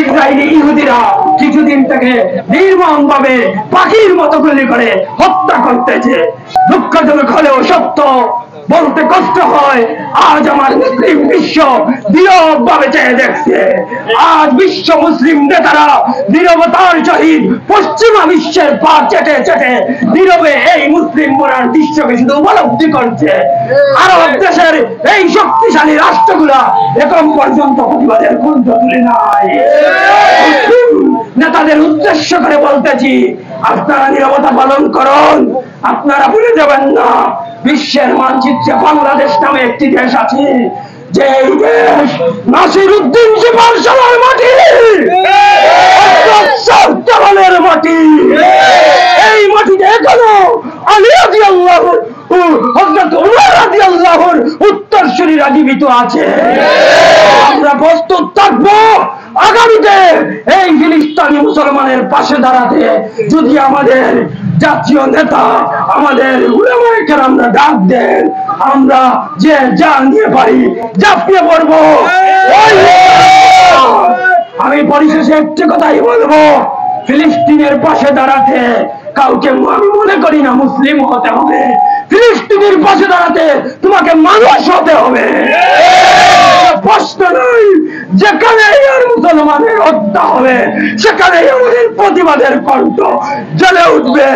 Israeli ইহুদিরা কিছুদিন থেকে নির্মমভাবে পাখির মতো গুলি করে হত্যা করতেছে। দুঃখজনক হলেও সত্য, বলতে কষ্ট হয়, আজ আমার মুসলিম বিশ্ব নীরবভাবে চেয়ে দেখছে। আজ বিশ্ব মুসলিম নেতারা নীরবতার সহিত পশ্চিমা বিশ্বের পা চেটে চেটে নীরবে এই মুসলিম মরার দৃশ্যকে শুধু উপলব্ধি করছে। আরব দেশের এই শক্তিশালী রাষ্ট্রগুলা এখন পর্যন্ত প্রতিবাদের কণ্ঠ তুলে নাই। নেতাদের উদ্দেশ্য করে বলতেছি, আপনারা নীরবতা পালন করুন। আপনারা ভুলে যাবেন না, বিশ্বের মানচিত্রে বাংলাদেশ নামে একটি দেশ আছে, যে দেশ নাসিরউদ্দিন জীবনশালার মাটি, জালালের মাটি। এই মাটিতে এখনো আলী রাদিয়াল্লাহু হযরত উমর রাদিয়াল্লাহুর উত্তরসূরিরা জীবিত আছে। আমরা প্রস্তুত থাকবো আগামীতে এই ফিলিস্তিনি মুসলমানের পাশে দাঁড়াতে। যদি আমাদের জাতীয় নেতা, আমাদের উলামায়ে কেরামরা ডাক দেন, আমরা যে যা নিয়ে পারি ঝাঁপিয়ে পড়বো। আমি পরিশেষে একটি কথাই বলবো, ফিলিস্তিনের পাশে দাঁড়াতে কাউকে আমি মনে করি না মুসলিম হতে হবে। ফিলিস্তিনের পাশে দাঁড়াতে তোমাকে মানুষ হতে হবে। প্রশ্ন নয়, যেখানে মুসলমানের হত্যা হবে সেখানে আমাদের প্রতিবাদের কণ্ঠ জ্বলে উঠবে।